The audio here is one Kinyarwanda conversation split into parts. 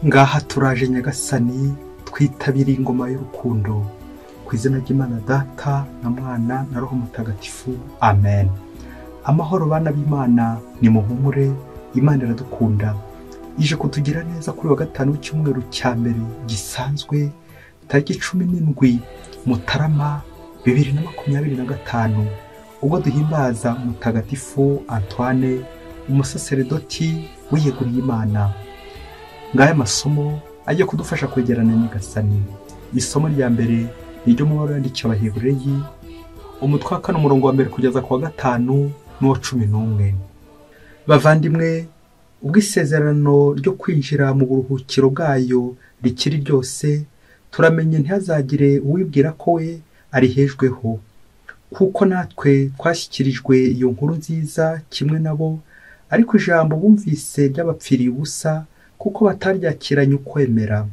ngaha turaje Nyagasani twitabira ingoma y'urukundo ku izina ry'Imana Data na Mwana na Roho Mutagatifu, amen. Amahoro bana b'Imana, ni muhumure, Imana iradukunda, ije kutugira neza kuri wa gatanu w'icyumweru cya mbere gisanzwe tariki 17 Mutarama 2025, ubwo duhimbaza Mutagatifu Antoine, umusaseredoti wiyeguriye Imana. Ngaya masomo agiye kudufasha kwegerana Nyagasani. Isomo rya mbere ni ryo mu mabara yandikiwe Abaheburayi, umutwe wa 4 umurongo wa 1 kugeza ku wa 5 n'uwa 11. Bavandimwe, ubwo isezerano ryo kwinjira mu buruhukiro bwayo rikiri ryose, turamenye ntihazagire uwibwira ko we arihejweho, kuko natwe twashyikirijwe iyo nkuru nziza kimwe nabo, ariko ijambo bumvise ry'abapfiriye ubusa kuko bataryakiranye ukwemera.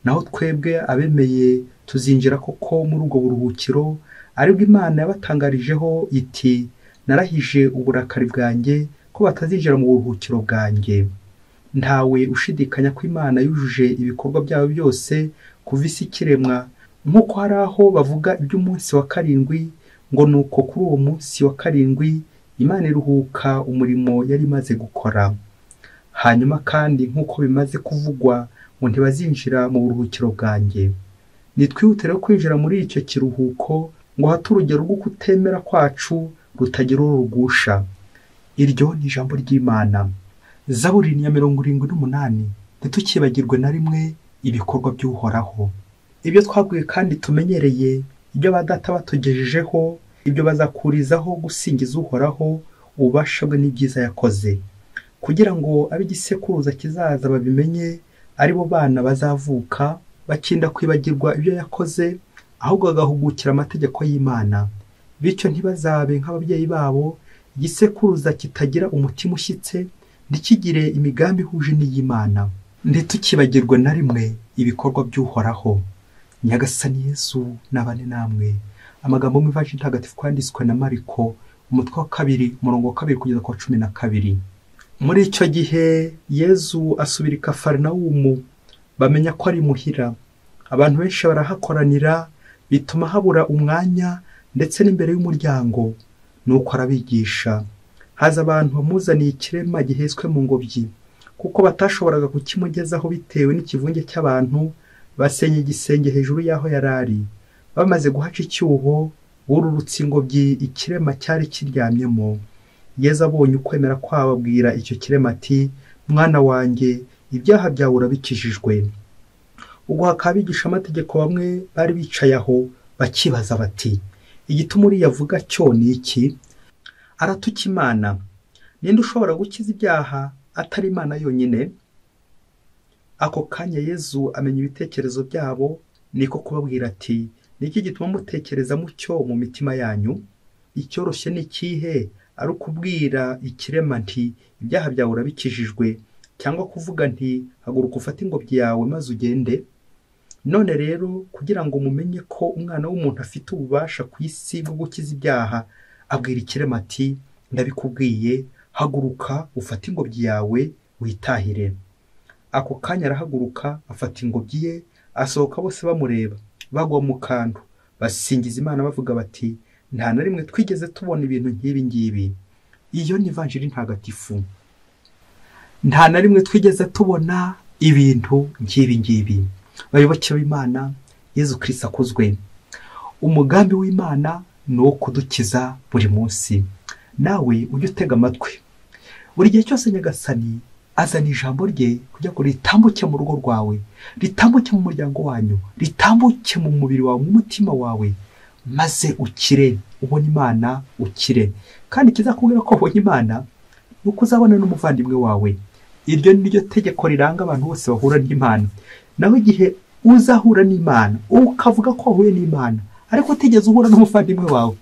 Naho twebwe abemeye tuzinjira koko muri ubwo buruhukiro, aribwo Imana yabatangarijeho iti, narahije uburakari bwanjye ko batazinjira mu buruhukiro bwanjye. Ntawe ushidikanya ko Imana yujuje ibikorwa byabo byose kuva isi ikiremwa, nk'uko hari aho bavuga iby'umunsi wa 7 ngo nuko kuri uwo munsi wa 7 Imana iruhuka umurimo yari imaze gukora. Hanyuma kandi nk'uko bimaze kuvugwa ngo ntibazinjira mu buruhukiro bwanjye. Nitwihutire kwinjira muri icyo kiruhuko ngo hate urugero rwo kutemera kwacu rutagira urugusha. Iryo ni ijambo ry'Imana. Zaburi ya 78, ntitukibagirwe na rimwe ibikorwa by'Uhoraho. Ibyo twaguye kandi tumenyereye, ibyo badata batugejejeho, ibyo bazakurizaho gusingiza Uhoraho ububasha bwe n'ibyiza yakoze, kugira ngo ab'igisekuruza kizaza babimenye, ari bo bana bazavuka bakinda kwibagirwa ibyo yakoze, ahubwo bagahugukira amategeko y'Imana, bityo ntibazabe nk'ababyeyi babo, igisekuruza kitagira umutima ushyitse, ntikigire imigambi ihuje n'iy'Imana. Ntitukibagirwe na rimwe ibikorwa by'Uhoraho. Nyagasani Yesu nabane namwe. Amagambo mu Ivanjili ntagatifu kwanditswe na Mariko, umutwe wa 2 umurongo wa 2 kugeza ku wa 12. Muri icyo gihe Yesu asubira i Kafarinawumu, bamenya ko ari muhira. Abantu benshi barahakoranira, bituma habura umwanya ndetse n'imbere y'umuryango. Nuko arabigisha. Haza abantu bamuzaniye ikirema gihetswe mu ngobyi, kuko batashoboraga kukimugezaho bitewe n'ikivunge cy'abantu, basenya igisenge hejuru y'aho yarari. Bamaze guhaca icyuho, bururutse ingobyi ikirema cyari kiryamyemo. Yesu abonye ukwemera kwabo, abwira icyo kirema ati, mwana wanjye, ibyaha byawe urabikijijwe. Ubwo hakabigisha amategeko bamwe bari bicaye aho, bakibaza bati, igituma uriya avuga cyo ni iki? Aratuka Imana. Ninde ushobora gukiza ibyaha atari Imana yonyine? Ako kanya Yesu amenya ibitekerezo byabo, niko kubabwira ati, niki gituma mutekereza mutyo mu mitima yanyu? Icyoroshye ni ikihe, ari ukubwira ikirema nti, ibyaha byawe urabikijijwe, cyangwa kuvuga nti, haguruka ufate ingobyi yawe maze ugende? None rero, kugira ngo mumenye ko umwana w'umuntu afite ububasha ku isi bwo gukiza ibyaha, abwira ikirema ati, ndabikubwiye, haguruka ufate ingobyi yawe witahire. Ako kanya arahaguruka, afata ingobyi ye, asohoka, bose bamureba, bagwa mu kantu, basingiza Imana bavuga bati, nta na rimwe twigeze tubona ibintu nk'ibi ngibi. Iyo ni Ivanjili ntagatifu. Nta na rimwe twigeze tubona ibintu nk'ibi ngibi. Bayoboke b'Imana, Yesu Kristo akuzwe. Umugambi w'Imana ni uwo kudukiza buri munsi. Nawe ujye utega amatwi. Buri gihe cyose Nyagasani azana ijambo rye kugira ngo ritambuke mu rugo rwawe, ritambuke mu muryango wanyu, ritambuke mu mubiri wawe, mu mutima wawe, maze ukire, ubone Imana ukire. Kandi kizakubwira ko ubonye Imana, nuko uzabona n'umuvandimwe wawe. Iryo ni ryo tegeko riranga abantu bose bahura n'Imana. Naho igihe uzahura n'Imana, ukavuga ko wahuye n'Imana, ariko utigeze uhura n'umuvandimwe wawe,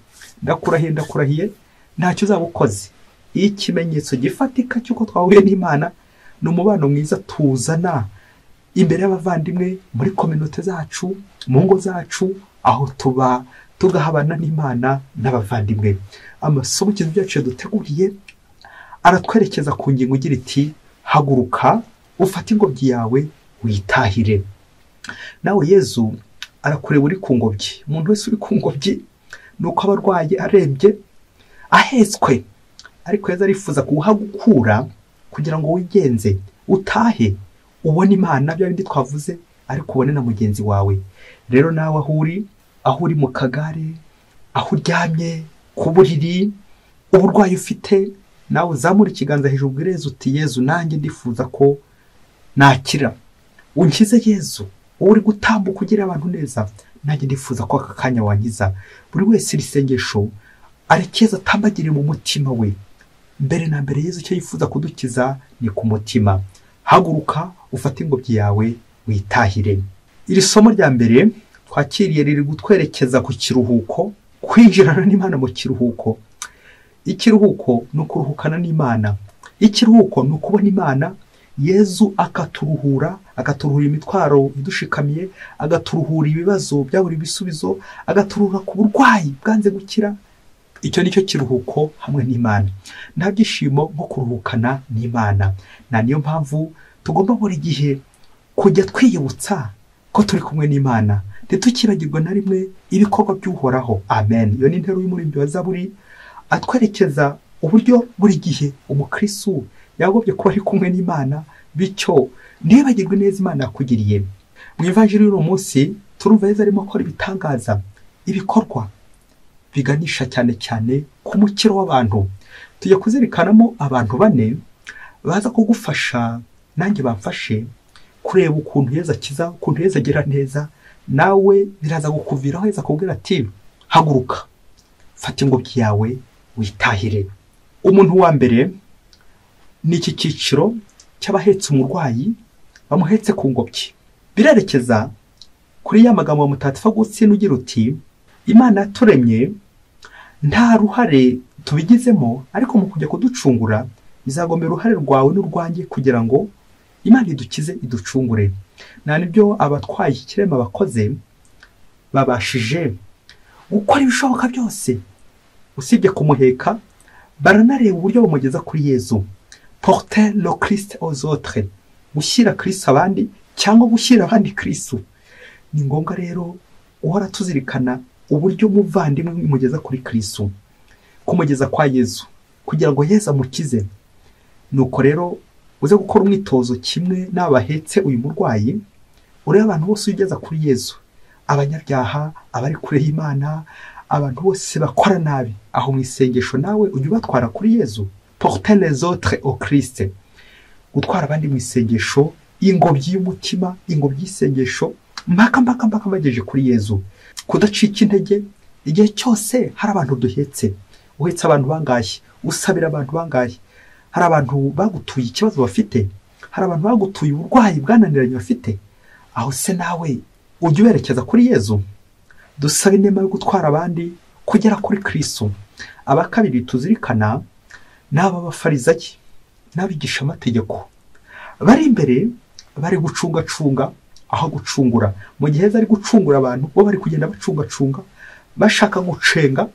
ndakurahiye ntacyo uzaba ukoze. Ikimenyetso gifatika cy'uko twahuye n'Imana ni umubano mwiza tuzana imbere y'abavandimwe, muri kominote zacu, mu ngo zacu, aho tuba tugahabana n'Imana n'abavandimwe. Amasomo byacu duteguriye aratwerekeza ku ngingo igira iti, haguruka ufate ingobyi yawe witahire. Nawe Yezu arakureba uri ku ngobyi. Umuntu wese uri ku ngobyi nuko aba arwaye, arembye, ahetswe, ariko Yezu arifuza kuhagukura kugira ngo wigenze, utahe, ubone Imana, bya bindi twavuze, ariko ubone na mugenzi wawe. Rero nawe aho uri mu kagare, aho uryamye ku buriri, uburwayi ufite, nawe uzamura ikiganza hejuru ubwire Yezu uti Yezu, nanjye ndifuza ko nakira, unkize Yezu. Uri gutambuka ugira abantu neza, nanjye ndifuza ko aka kanya wankiza. Buri wese iri sengesho arekeza atambagire mu mutima we. Mbere na mbere Yezu icyo yifuza kudukiza ni ku mutima. Haguruka ufate ingobyi yawe witahire. Iri somo rya mbere twakiriye riri gutwerekeza ku kiruhuko, kwinjirana n'Imana mu kiruhuko. Ikiruhuko ni ukuruhukana n'Imana. Ikiruhuko ni ukubona Imana. Yezu akaturuhura imitwaro idushikamiye, agaturuhura ibibazo byabura ibisubizo, agaturuhura ku burwayi bwanze gukira. Icyo nicyo kiruhuko hamwe n'Imana. Nta byishimo nko kuruhukana n'Imana. Niyo mpamvu tugomba buri gihe kujya twiyibutsa ko turi kumwe n'Imana, ntitukibagirwe na rimwe ibikorwa by'Uhoraho. Amen. Iyo ni intero y'umuririmbyi wa Zaburi atwerekeza uburyo buri gihe umukristo yagobye kuba ari kumwe n'Imana, bityo ntibagirwe neza Imana yakugiriye. Mu ivanjiri y'uno munsi turumva Yezu arimo akora ibitangaza, ibikorwa biganisha cyane cyane ku mukiro w'abantu. Tujya kuzirikanamo abantu 4 baza kugufasha, nanjye bamfashe kureba ukuntu Yezu akiza, ukuntu Yezu agira neza. Nawe biraza gukuviraho Yezu akubwira ati haguruka, fata ingobyi yawe witahire. Umuntu wa mbere ni iki cyiciro cy'abahetse umurwayi, bamuhetse ku ngobyi. Birerekeza kuri ya magambo Mutagatifu Agustin ugira uti Imana yaturemye nta ruhare tubigizemo, ariko mu kujya kuducungura bizagomera uruhare rwawe n'urwanjye kugira ngo Imana idukize, iducungure. Nibyo abatwaye ikirema bakoze, babashije gukora ibishoboka byose usibye kumuheka. Baranareba uburyo bamugeza kuri Yezu. Porter le Christ aux autres, gushyira Kristo abandi cyangwa gushyira abandi Kristo. Ni ngombwa rero uhora tuzirikana uburyo muvandimwe mugeza kuri Kristo, kumugeza kwa Yezu kugira ngo Yezu amukize. Nuko rero uze gukora umwitozo kimwe n'abahetse uyu murwayi, urebe abantu bose ugeza kuri Yezu, abanyabyaha, abari kure y'Imana, abantu bose bakora nabi, aho mu isengesho nawe ujye ubatwara kuri Yezu. Porter les autres au Christ, gutwara abandi mu isengesho, ingobyi y'umutima, ingobyi y'isengesho, mpaka bageje kuri Yezu. Kudacika intege igihe cyose. Hari abantu duhetse, uhetse abantu bangahe, usabira abantu bangahe. Hari abantu bagutuye ikibazo bafite, hari abantu bagutuye uburwayi bwananiranye bafite. Aho se nawe ujye uberekeza kuri Yezu. Dusaba inema yo gutwara abandi kugera kuri Kristo. Abakabiri tuzirikana n'aba bafarizayi n'abigisha amategeko, bari imbere bari gucungacunga aho gucungura. Mu gihe ari gucungura abantu, bo bari kugenda bacungacunga, bashaka gucenga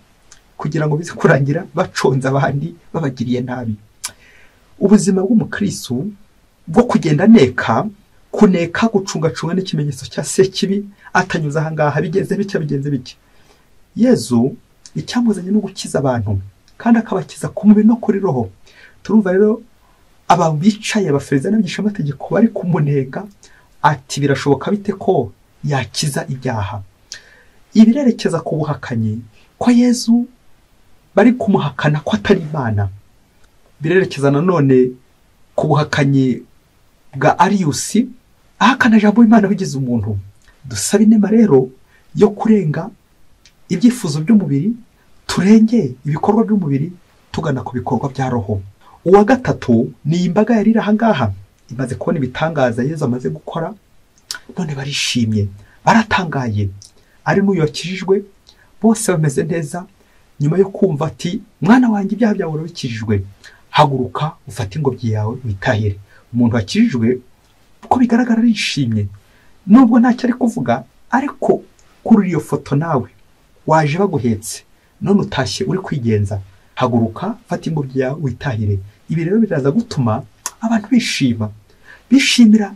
kugira ngo bize kurangira baconza abandi, babagiriye nabi. Ubuzima bw'umukristo bwo kugenda kuneka gucungacunga n'ikimenyetso cya Sekibi atanyuza ahangaha. Bigenze bike. Yezu icyamuzanye no gukiza abantu, kandi akabakiza ku mubiri no kuri roho. Turumva rero aba bicaye abafarizayi n'abigisha amategeko bari kumunega, ati birashoboka bite ko yakiza ibyaha. Ibirerekeza ku buhakanyi ko Yezu bari kumuhakana ko atari Imana. Birerekeza nanone ku buhakanyi bwa Arius, ahakana ijambo Imana bigize umuntu. Dusaba inema rero yo kurenga ibyifuzo by'umubiri, turenge ibikorwa by'umubiri, tugana ku bikorwa bya roho. Uwa gatatu ni imbaga yari ahangaha, imaze kubona ibitangaza Yezu amaze gukora, none barishimye, baratangaye. Ari n'uyu wakijijwe, bose bameze neza nyuma yo kumva ati mwana wanjye ibyaha byawe urabikijijwe, haguruka ufate ingobyi yawe witahire. Umuntu wakijijwe uko bigaragara arishimye, nubwo ntacyo ari kuvuga, ariko kuri iyo foto nawe waje baguhetse, none utashye uri kwigenza, haguruka fata ingobyi yawe witahire. Ibi rero biraza gutuma abantu bishimira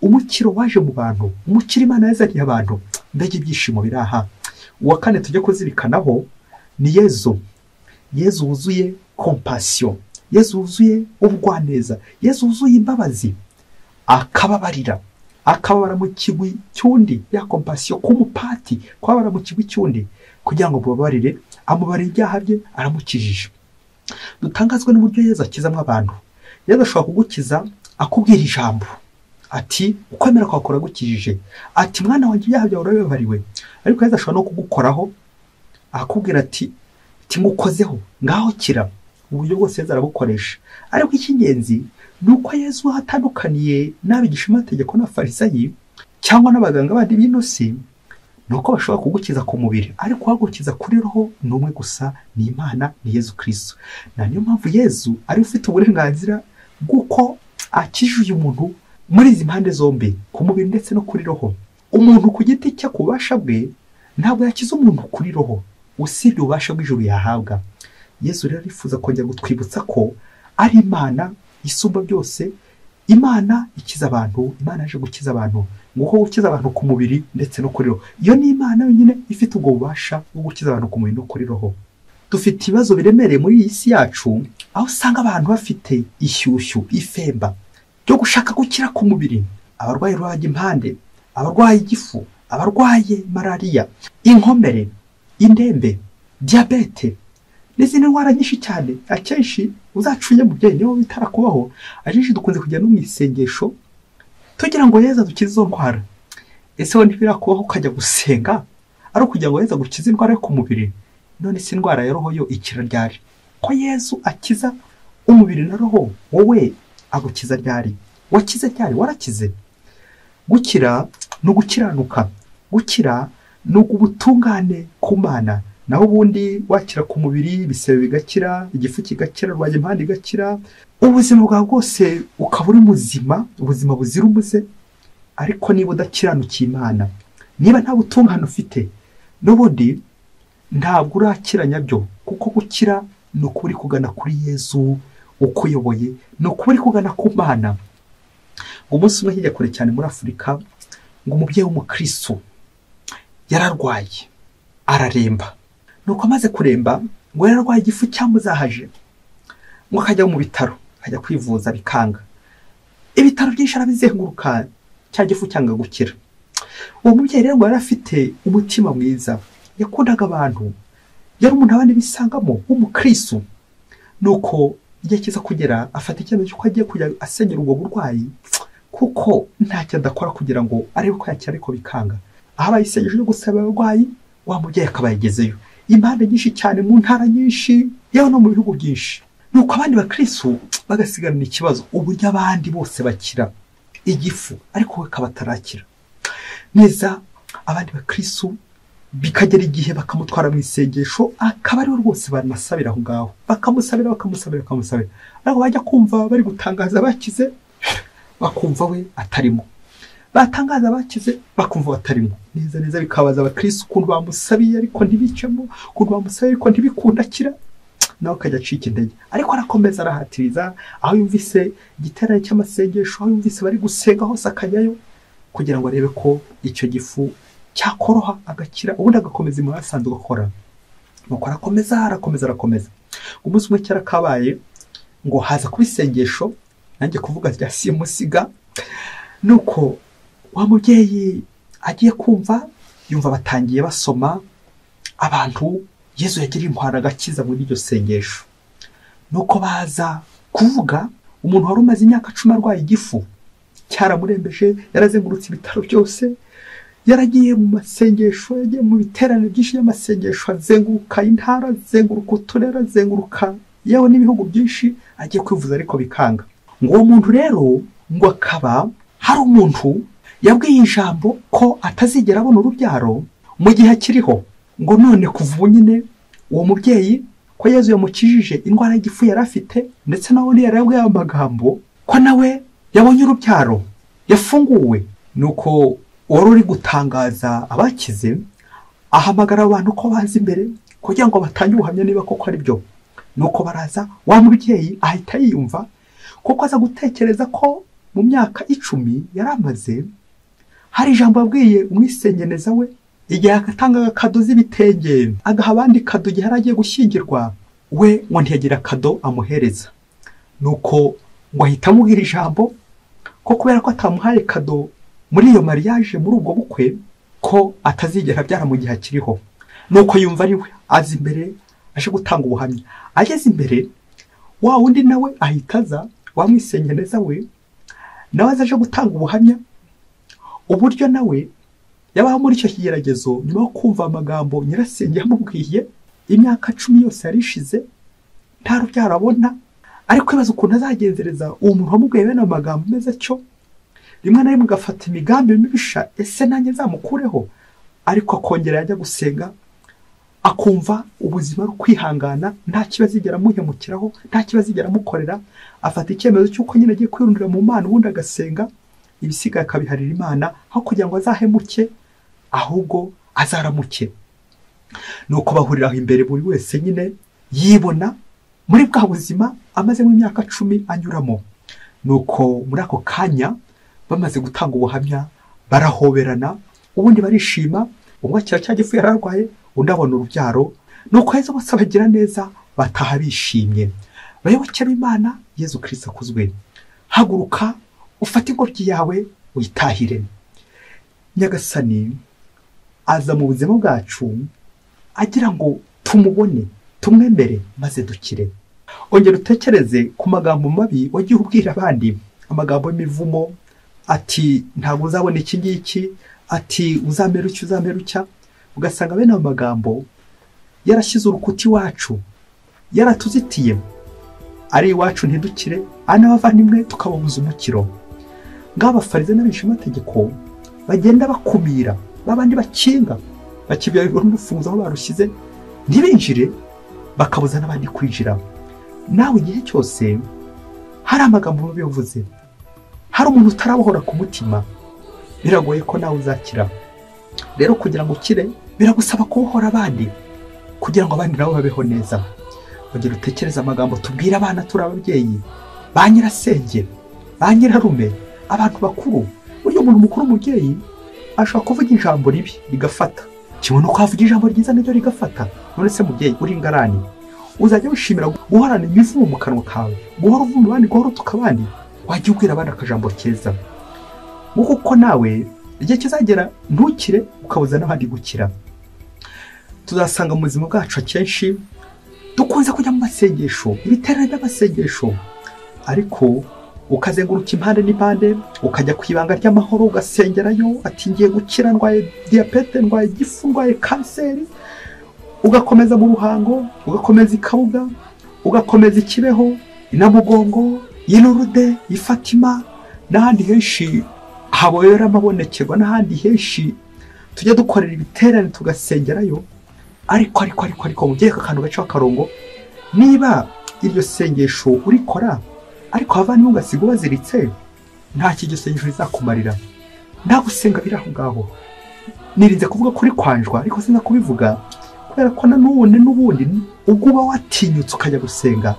umukiro waje mu bantu, umukiro Imana yazaniye abantu, mbega ibyishimo biraha. Uwa kane tujye kuzirikanaho ni Yezu. Yezu wuzuye compassion, Yezu wuzuye ubugwaneza, Yezu wuzuye imbabazi, akababarira, akababara mu kigwi cy'undi, ya compassion k'umupati kwabara mu kigwi cy'undi kugira ngo bubabarire, amubarire ibyaha bye, aramukijije. Dutangazwe n'uburyo Yezu akizamo abantu. Yezu ashobora kugukiza akubwira ijambo ati ukwemera kwakora gukijije, ati mwana wanjye ibyaha byawe urabibabariwe. Ariko Yezu ashobora no kugukoraho akubwira ati ngukozeho ngaho kira. Uburyo bwose Yezu arabukoresha. Ariko icy'ingenzi ni uko Yezu atandukaniye n'abigishamategeko n'abafarisayi cyangwa n'abaganga bandi b'inosi, ni uko bashobora kugukiza ku mubiri, ariko wagukiza kuri roho ni umwe gusa, ni Imana, ni Yezu Kristo. Na niyo mpamvu Yezu ari ufite uburenganzira bw'uko akijije umuntu muri izi mpande zombi, ku mubiri ndetse no kuri roho. Umuntu ku giti cye ku bubasha bwe ntabwo yakiza umuntu kuri roho, usibye ububasha bw'ijuru yahabwa. Yezu rero arifuza kongera gutwibutsa ko ari Imana isumba byose, Imana ikiza abantu, Imana yaje gukiza abantu, nguko gukiza abantu ku mubiri ndetse no kuri roho. Iyo ni Imana yonyine ifite ubwo bubasha bwo gukiza abantu ku mubiri no kuri roho. Dufite ibibazo biremereye muri iyi si yacu, aho usanga abantu bafite ishyushyu, ifemba byo gushaka gukira ku mubiri. Abarwaye rubagimpande, abarwaye igifu, abarwaye malariya, inkomere, indembe, diabete n'izindi ndwara nyinshi cyane. Akenshi uzacuye mu byeyi niho bitarakubaho, akenshi dukunze kujya no mu isengesho tugira ngo Yezu adukize izo ndwara. Ese wowe ntibirakubaho ukajya gusenga ari ukugira ngo Yezu agukize indwara yo ku mubiri? None si indwara ya roho yo ikira ryari? Ko Yezu akiza umubiri na roho, wowe agukiza ryari? Wakize ryari? Warakize? Gukira ni ugukiranuka, gukira ni ubutungane ku Mana. Naho ubundi wakira ku mubiri, ibisebe bigakira, igifu kigakira, rubagimpande igakira, ubuzima bwawe bwose ukaba uri muzima, ubuzima buzira umuze. Ariko niba udakiranukiye Imana, niba nta butungane ufite, n'ubundi ntabwo urakira nyabyo. Kuko gukira ni uko uri kugana kuri Yezu ukuyoboye, ni uko uri kugana ku Mana. Umunsi umwe hirya kure cyane muri Afurika, ngo umubyeyi w'umukristo yararwaye araremba. Nuko amaze kuremba, ngo yararwaye igifu cyamuzahaje, ngo akajya mu bitaro ajya kwivuza bikanga. Ibitaro byinshi arabizenguruka, cya gifu cyanga gukira. Uwo mubyeyi rero ngo yari afite umutima mwiza, yakundaga abantu, yari umuntu abandi bisangamo w'umukristo. Nuko igihe kiza kugera afata icyemezo cy'uko agiye kujya asenyera ubwo burwayi, kuko ntacyo adakora kugira ngo arebe ko yakira, ariko bikanga. Aho abayisengesho yo gusaba abarwayi, wa mubyeyi akaba yagezeyo impande nyinshi cyane, mu ntara nyinshi, yewe no mu bihugu byinshi. Nuko abandi bakristo bagasigarana ikibazo, uburyo abandi bose bakira igifu ariko we akaba atarakira neza. Abandi bakristo bikagera igihe bakamutwara mu isengesho, akaba ariwe rwose banasabira aho ngaho, bakamusabira, ariko bajya kumva bari gutangaza bakize, bakumva we atarimo, batangaza bakize bakumva batarimo. Neza bikabaza abakristo ukuntu bamusabiye ariko ntibicemo, ukuntu bamusabiye ariko ntibikunda akira, nawe akajya acika intege. Ariko arakomeza arahatiriza, aho yumvise igiterane cy'amasengesho, aho yumvise bari gusenga hose akajyayo, kugira ngo arebe ko icyo gifu cyakoroha agakira, ubundi agakomeza imwe asanzwe gukora. Nuko arakomeza. Umunsi umwe cyarakabaye, ngo haza kuba isengesho, nanjye kuvuga rya simusiga. Nuko wa mubyeyi agiye kumva, yumva batangiye basoma abantu Yezu yagiriye impuhwe agakiza muri iryo sengesho. Nuko baza kuvuga umuntu wari umaze imyaka 10 arwaye igifu, cyaramurembeje, yarazengurutse ibitaro byose, yaragiye mu masengesho, yagiye mu biterane byinshi y'amasengesho, azenguruka intara, azenguruka uturere, azenguruka yewe n'ibihugu byinshi, agiye kwivuza ariko bikanga. Ngo uwo muntu rero ngo akaba hari umuntu yabwiye ijambo ko atazigera abona urubyaro mu gihe akiriho. Ngo none kuva ubu nyine uwo mubyeyi ko Yezu yamukijije indwara y'igifu yari afite, ndetse nawe yari yabwiye amagambo ko nawe yabonye urubyaro, yafunguwe. Nuko wari uri gutangaza abakize ahamagara abantu ko baza imbere kugira ngo batange ubuhamya niba koko ari byo. Nuko baraza, wa mubyeyi ahita yiyumva, kuko aza gutekereza ko mu myaka 10 yaramaze, hari ijambo abwiye umwisengeneza we igihe agatanga kado z'ibitenge agaha abandi kado igihe yaragiye gushyingirwa, we ngo ntiyagira kado amuhereza. Nuko ngo ahita amubwira ijambo ko kubera ko atamuhaye kado muri iyo mariage, muri ubwo bukwe, ko atazigera byara mu gihe akiriho. Nuko yumva ari we azi imbere aje gutanga ubuhamya. Ageze imbere, wa wundi nawe ahita aza, wamwisengeneza we nawe aje gutanga ubuhamya uburyo nawe yabaho muri icyo kigeragezo nyuma yo kumva amagambo nyirasenge yamubwiye. Imyaka 10 yose yarishize nta rubyaro abona, ariko ibaza ukuntu azagenzereza uwo muntu wamubwiye bene amagambo meza cyo. Rimwe na rimwe agafata imigambi mibisha, ese nanjye nzamukureho, ariko akongera yajya gusenga akumva ubuzima ari kwihangana, nta kibazo igera muhemukiraho, nta kibazo igera mukorera. Afata icyemezo cy'uko nyine agiye kwirundira mu Mana, ubundi agasenga ibisigaye akabiharira Imana, aho kugira ngo azahemuke ahubwo azaramuke. Nuko bahurira aho imbere, buri wese nyine yibona muri bwa buzima amaze mu myaka 10 anyuramo. Nuko muri ako kanya bamaze gutanga ubuhamya barahoberana, ubundi barishima. Umwe cyagifu yararwaye, undi abona urubyaro. Nuko Yesu bose bagira neza, bataha bishimye. Bayobokera Imana. Yesu Kristo akuzwe. Haguruka ufate ingobyi yawe uyitahire. Nyagasani aza mu buzima bwacu agira ngo tumubone, tumwemere, maze dukire. Ongera utekereze ku magambo mabi wagiye ubwira abandi, amagambo y'imivumo, ati ntabwo uzabona iki ngiki, ati uzamera ucya. Ugasanga bene amagambo yarashyize urukuti wacu, yaratuzitiye, ari iwacu ntidukire, anabavandimwe tukababuza umukiro. Ng'abafarize n'abishamategeko bagenda bakumira, babandi bakinga, bakibyarirwa n'urufunguzo aho barushyize ntibinjire, bakabuza n'abandi kwinjira. Nawe igihe cyose hari amagambo mabi yavuze, hari umuntu utarabohora ku mutima, biragoye ko nawe uzakira. Rero kugira ngo ukire biragusaba kubohora abandi, kugira ngo abandi nabo babeho neza. Ongera utekereza amagambo tubwira abana turi ababyeyi, ba nyirasenge, ba nyirarume, abantu bakuru. Uyu muntu mukuru umubyeyi ashobora kuvuga ijambo ribi rigafata, kimwe no kwavuga ijambo ryiza naryo rigafata. None se mubyeyi uri ingarani, uzajya wishimira guhorana imivumo mu kanwa kawe, guhora uvuma abandi, guhora utuka abandi? Wajya ubwira abandi akajambo keza, kuko nawe igihe kizagera ntukire ukabuza n'abandi gukira. Tuzasanga mu buzima bwacu akenshi dukunze kujya mu masengesho, ibiterane by'amasengesho, ariko ukazenguruka impande n'impande, ukajya ku ibanga ry'amahoro ugasengerayo, ati ngiye gukira, ndwaye diabete, ndwaye igifu, ndwaye kanseri. Ugakomeza mu Ruhango, ugakomeza i Kabuga, ugakomeza i Kibeho, i Namugongo, i Lourdes, i Fatima, n'ahandi henshi habera amabonekerwa, n'ahandi henshi tujya dukorera ibiterane tugasengerayo. Ariko mubyeyi akantu gace akarongo, niba iryo sengesho urikora ariko havanye ugasiga ubaziritse, nta kiryo sengesho rizakumarira. Nta gusenga biri aho ngaho. Nirinze kuvuga kuri kwanjwa, ariko sinza kubivuga kubera ko n'ubundi ubwo uba watinyutse ukajya gusenga,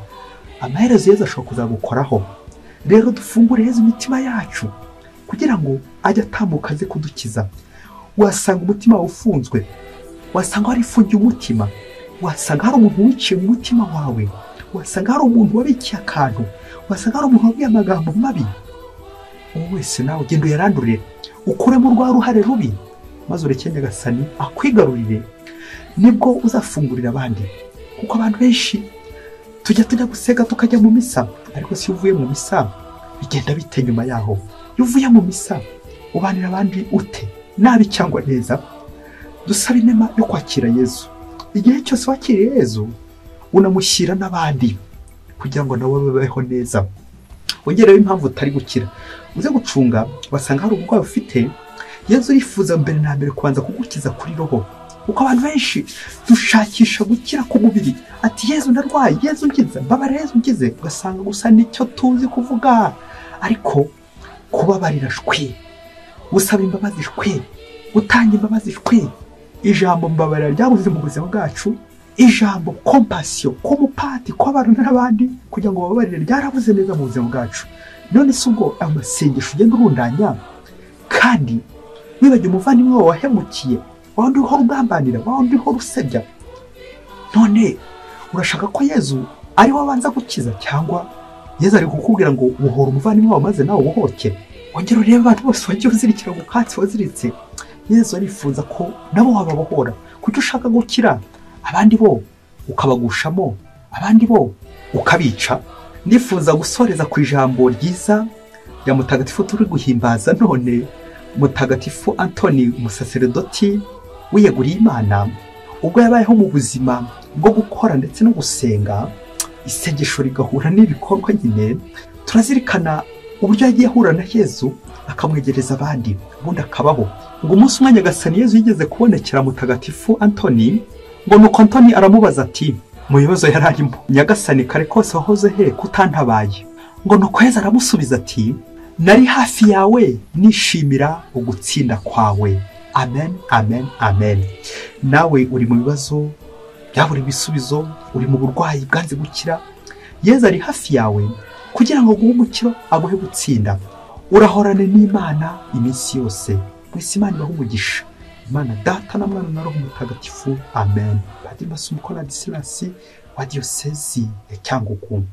amaherezo Yesu ashobora kuzagukoraho. Rero dufungure Yesu imitima yacu kugira ngo ajye atambuka aze kudukiza. Wasanga umutima ufunzwe, wasanga hari ifungiye umutima, wasanga hari umuntu wiciye mu mutima wawe, wasanga hari umuntu wabikiye akantu, wasanga hari umuntu wabwiye amagambo mabi. Uwo wese nawe ugenda uyarandurire, ukuremo rwa ruhare rubi, maze ureke Nyagasani akwigarurire. Nibwo uzafungurira abandi, kuko abantu benshi tujya gusenga tukajya mu misa, ariko si uvuye mu misa bigenda bite nyuma yaho. Iyo uvuye mu misa ubanira abandi ute, nabi cyangwa neza? Dusaba inema yo kwakira Yesu. Igihe cyose wakiriye Yesu unamushyira n'abandi kugira ngo nabo babeho neza. Wongerewe impamvu utari gukira, uze gucunga wasanga hari ubwo ufite. Yesu yifuza mbere na mbere kubanza kugukiza kuri roho, kuko abantu benshi dushakisha gukira ku mubiri, ati Yesu ndarwaye, Yesu nkize, mbabare Yesu nkize. Ugasanga gusa nicyo tuzi kuvuga, ariko kubabarira shwe, gusaba imbabazi shwe, gutanga imbabazi shwe. Ijambo mbabarira ryabuze mu buzima bwacu, ijambo compassion, kumupati kw'abantu n'abandi kugira ngo bababarire ryarabuze neza mu buzima bwacu. none se ubwo amasengesho ugenda urundanya kandi wibagiwe umuvandimwe wawe wahemukiye, wawundi uhora ugambanira, wawundi uhora usebya, none urashaka ko Yezu ari we abanza gukiza, cyangwa Yezu ari kukubwira ngo uhora umuvandimwe wawe maze nawe ubohoke? Wongera urebe abantu bose wagiye uzirikira ku katsi waziritse. Yezu arifuza ko nabo wababohora. Kuki ushaka gukira abandi bo ukabagushamo, abandi bo ukabica? Nifuza gusoreza ku ijambo ryiza ya mutagatifu turi guhimbaza none, Mutagatifu Antoni, umusaseredoti wiyeguriye Imana, ubwo yabayeho mu buzima bwo gukora ndetse no gusenga, isengesho rigahura n'ibikorwa nyine. Turazirikana uburyo yagiye ahura na Yezu akamwegereza abandi, ubundi akabaho. Ngo umunsi umwe Nyagasani Yezu yigeze kubonekera Mutagatifu Antoni, ngo nuko Antoni aramubaza ati mu bibazo yari arimo, Nyagasani kare kose wahoze he kutantabaye? Ngo nuko Yezu aramusubiza ati nari hafi yawe nishimira ugutsinda kwawe. Amen, amen, amen. Nawe uri mu bibazo byabura ibisubizo, uri mu burwayi bwanze gukira, Yezu ari hafi yawe kugira ngo aguhe umukiro, aguhe gutsinda. Urahorane n'Imana iminsi yose. Mwese Imana ibahe umugisha. Imana Data na Mwana na Roho Mutagatifu. Amen. Padiri Masumbuko Ladislas wa Diyosezi ya Cyangugu.